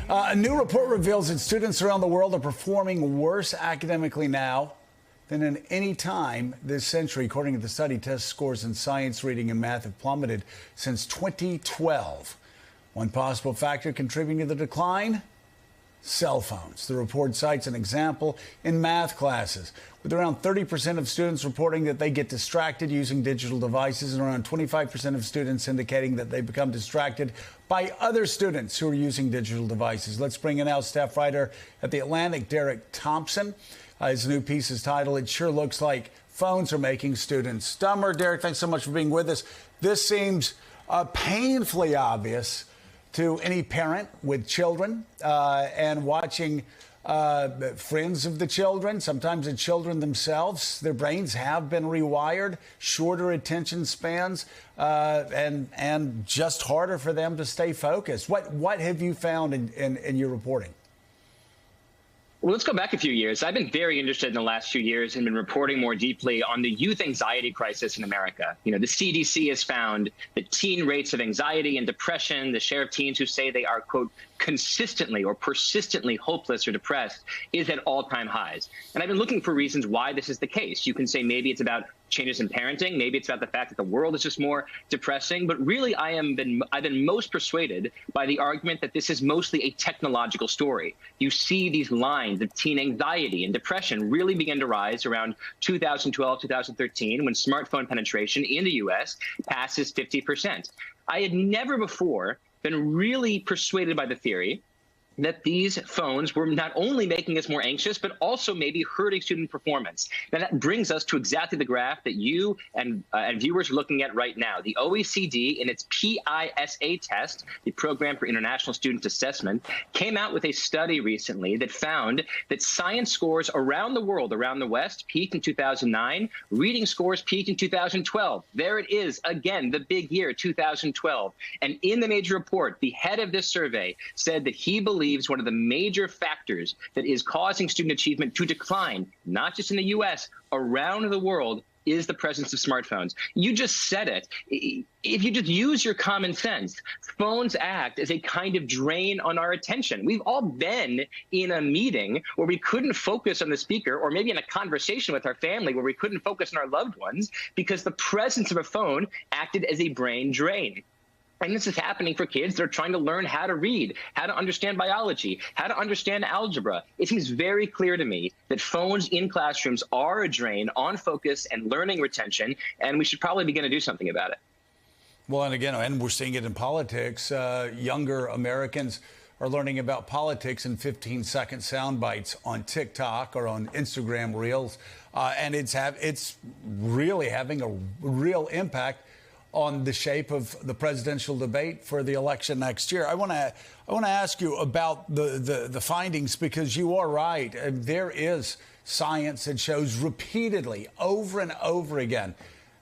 A new report reveals that students around the world are performing worse academically now than in any time this century. According to the study, test scores in science, reading, and math have plummeted since 2012. One possible factor contributing to the decline? Cell phones. The report cites an example in math classes, with around 30% of students reporting that they get distracted using digital devices and around 25% of students indicating that they become distracted by other students who are using digital devices. Let's bring in our staff writer at The Atlantic, Derek Thompson. His new piece is titled, "It Sure Looks Like Phones Are Making Students Dumber." Derek, thanks so much for being with us. This seems painfully obvious to any parent with children and watching friends of the children, sometimes the children themselves. Their brains have been rewired, shorter attention spans, and just harder for them to stay focused. What have you found in your reporting? Well, let's go back a few years. I've been very interested in the last few years and been reporting more deeply on the youth anxiety crisis in America. You know, the CDC has found that teen rates of anxiety and depression, the share of teens who say they are, quote, consistently or persistently hopeless or depressed, is at all-time highs. And I've been looking for reasons why this is the case. You can say maybe it's about changes in parenting, maybe it's about the fact that the world is just more depressing, but really I've been most persuaded by the argument that this is mostly a technological story. You see these lines of teen anxiety and depression really begin to rise around 2012, 2013, when smartphone penetration in the US passes 50%. I had never before been really persuaded by the theory that these phones were not only making us more anxious, but also maybe hurting student performance. And that brings us to exactly the graph that you and viewers are looking at right now. The OECD, in its PISA test, the Program for International Student Assessment, came out with a study recently that found that science scores around the world, around the West, peaked in 2009. Reading scores peaked in 2012. There it is, again, the big year, 2012. And in the major report, the head of this survey said that he believes one of the major factors that is causing student achievement to decline, not just in the U.S., around the world, is the presence of smartphones. You just said it. If you just use your common sense, phones act as a kind of drain on our attention. We've all been in a meeting where we couldn't focus on the speaker, or maybe in a conversation with our family where we couldn't focus on our loved ones because the presence of a phone acted as a brain drain. And this is happening for kids that are trying to learn how to read, how to understand biology, how to understand algebra. It seems very clear to me that phones in classrooms are a drain on focus and learning retention, and we should probably begin to do something about it. Well, and again, and we're seeing it in politics. Younger Americans are learning about politics in 15-second sound bites on TikTok or on Instagram Reels, and it's really having a real impact on the shape of the presidential debate for the election next year. I want to ask you about the findings, because you are right. There is science that shows repeatedly, over and over again,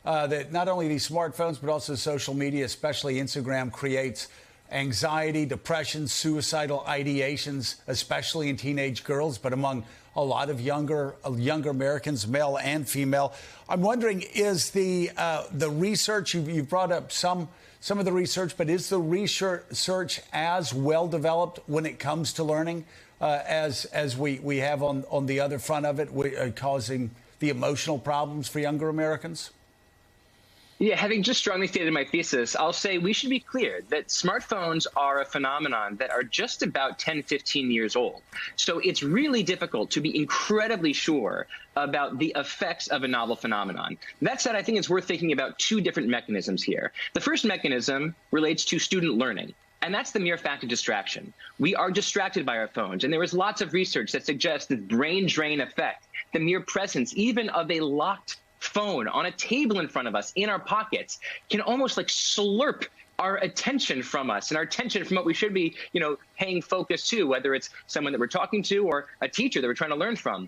that not only these smartphones, but also social media, especially Instagram, creates anxiety, depression, suicidal ideations, especially in teenage girls, but among a lot of younger Americans, male and female. I'm wondering, is the research, you've brought up some of the research, but is the research as well developed when it comes to learning as we have on the other front of it, causing the emotional problems for younger Americans? Yeah, having just strongly stated my thesis, I'll say we should be clear that smartphones are a phenomenon that are just about 10, 15 years old. So it's really difficult to be incredibly sure about the effects of a novel phenomenon. That said, I think it's worth thinking about two different mechanisms here. The first mechanism relates to student learning. And that's the mere fact of distraction. We are distracted by our phones. And there is lots of research that suggests the brain drain effect, the mere presence even of a locked phone on a table in front of us, in our pockets, can almost like slurp our attention from us and our attention from what we should be, paying focus to, whether it's someone that we're talking to or a teacher that we're trying to learn from.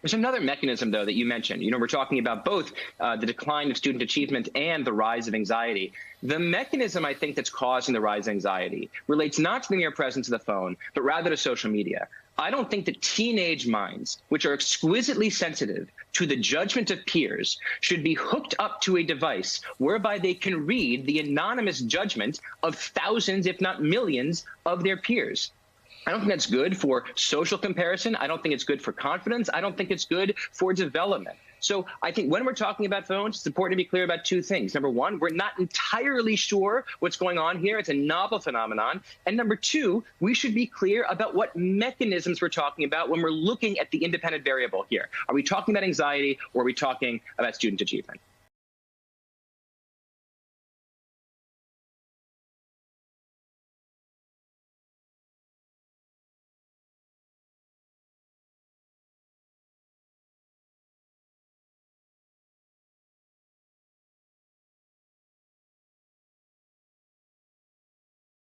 There's another mechanism, though, that you mentioned. We're talking about both the decline of student achievement and the rise of anxiety. The mechanism, I think, that's causing the rise of anxiety relates not to the mere presence of the phone, but rather to social media. I don't think that teenage minds, which are exquisitely sensitive to the judgment of peers, should be hooked up to a device whereby they can read the anonymous judgment of thousands, if not millions, of their peers. I don't think that's good for social comparison. I don't think it's good for confidence. I don't think it's good for development. So I think when we're talking about phones, it's important to be clear about two things. Number one, we're not entirely sure what's going on here. It's a novel phenomenon. And number two, we should be clear about what mechanisms we're talking about when we're looking at the independent variable here. Are we talking about anxiety or are we talking about student achievement?